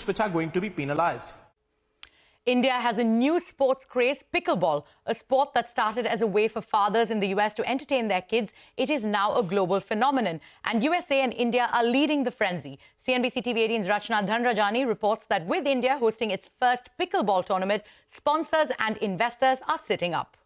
rules which are going to be penalized. India has a new sports craze, pickleball, a sport that started as a way for fathers in the US to entertain their kids. It is now a global phenomenon, and USA and India are leading the frenzy. CNBC TV 18's Rachna Dhanrajani reports that with India hosting its first pickleball tournament, sponsors and investors are sitting up.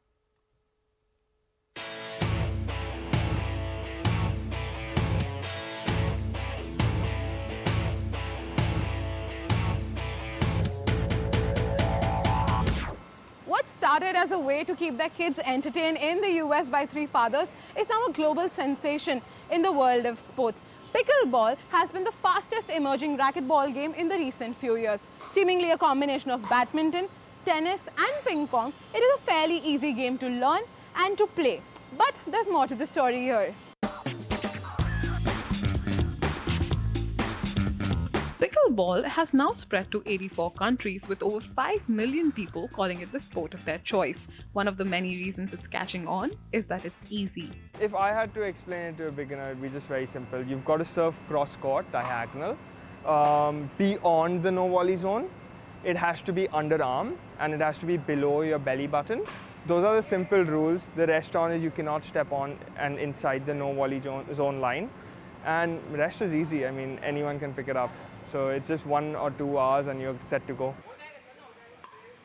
What started as a way to keep their kids entertained in the US by three fathers is now a global sensation in the world of sports. Pickleball has been the fastest emerging racquetball game in the recent few years. Seemingly a combination of badminton, tennis and ping pong, it is a fairly easy game to learn and to play. But there's more to the story here. Pickleball has now spread to 84 countries with over 5 million people calling it the sport of their choice. One of the many reasons it's catching on is that it's easy. If I had to explain it to a beginner, it would be just very simple. You've got to serve cross-court, diagonal, beyond the no-volley zone. It has to be underarm and it has to be below your belly button. Those are the simple rules. The rest on is you cannot step on and inside the no-volley zone line. And the rest is easy. I mean, anyone can pick it up. So it's just 1 or 2 hours and you're set to go.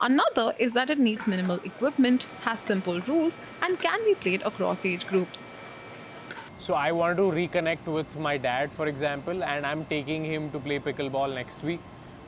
Another is that it needs minimal equipment, has simple rules, and can be played across age groups. So I want to reconnect with my dad, for example, and I'm taking him to play pickleball next week.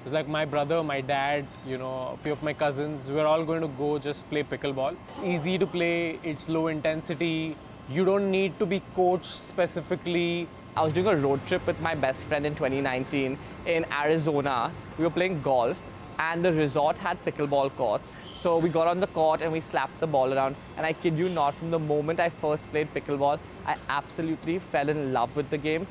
It's like my brother, my dad, a few of my cousins, we're all going to go just play pickleball. It's easy to play, it's low intensity, you don't need to be coached specifically. I was doing a road trip with my best friend in 2019 in Arizona. We were playing golf and the resort had pickleball courts. So we got on the court and we slapped the ball around. And I kid you not, from the moment I first played pickleball, I absolutely fell in love with the game.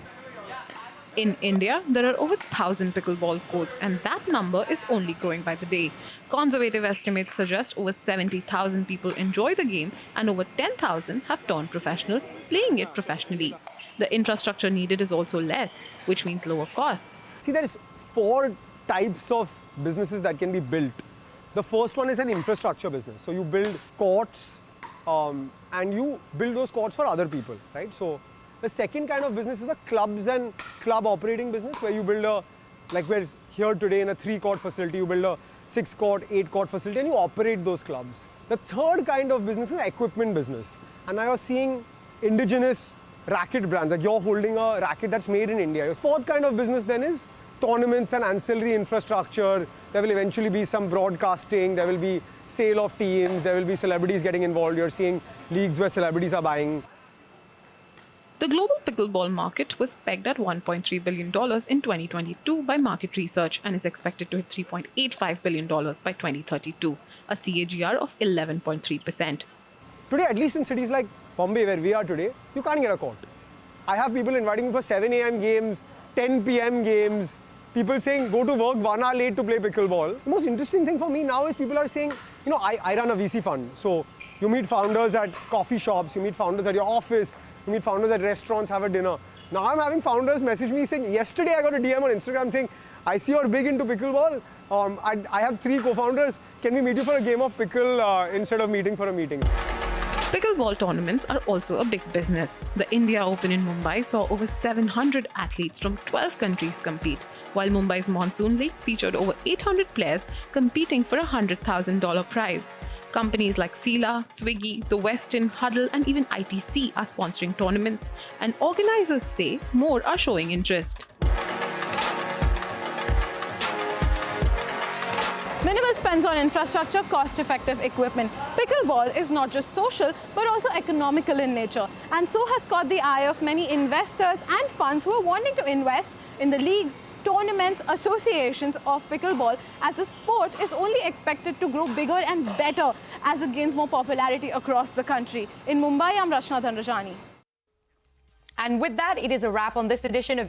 In India, there are over 1,000 pickleball courts, and that number is only growing by the day. Conservative estimates suggest over 70,000 people enjoy the game and over 10,000 have turned professional, playing it professionally. The infrastructure needed is also less, which means lower costs. See, there's 4 types of businesses that can be built. The first one is an infrastructure business. So you build courts and you build those courts for other people, right? So the second kind of business is the clubs and club operating business, where you build like we're here today in a 3-court facility, you build a 6-court, 8-court facility and you operate those clubs. The third kind of business is equipment business. And now you're seeing indigenous racket brands, like you're holding a racket that's made in India. Your fourth kind of business then is tournaments and ancillary infrastructure. There will eventually be some broadcasting, there will be sale of teams, there will be celebrities getting involved. You're seeing leagues where celebrities are buying. The global pickleball market was pegged at $1.3 billion in 2022 by market research and is expected to hit $3.85 billion by 2032, a CAGR of 11.3%. Today, at least in cities like Bombay, where we are today, you can't get a court. I have people inviting me for 7 a.m. games, 10 p.m. games, people saying go to work 1 hour late to play pickleball. The most interesting thing for me now is people are saying, I run a VC fund. So you meet founders at coffee shops, you meet founders at your office, you meet founders at restaurants, have a dinner. Now I'm having founders message me saying, yesterday I got a DM on Instagram saying, I see you're big into pickleball. I have 3 co-founders. Can we meet you for a game of pickle instead of meeting for a meeting? Pickleball tournaments are also a big business. The India Open in Mumbai saw over 700 athletes from 12 countries compete, while Mumbai's Monsoon League featured over 800 players competing for a $100,000 prize. Companies like Fila, Swiggy, The Westin, Huddle and even ITC are sponsoring tournaments, and organizers say more are showing interest. Minimal spends on infrastructure, cost-effective equipment. Pickleball is not just social, but also economical in nature, and so has caught the eye of many investors and funds who are wanting to invest in the leagues, tournaments, associations of pickleball, as the sport is only expected to grow bigger and better as it gains more popularity across the country. In Mumbai, I'm Rachna Dhanrajani. And with that, it is a wrap on this edition of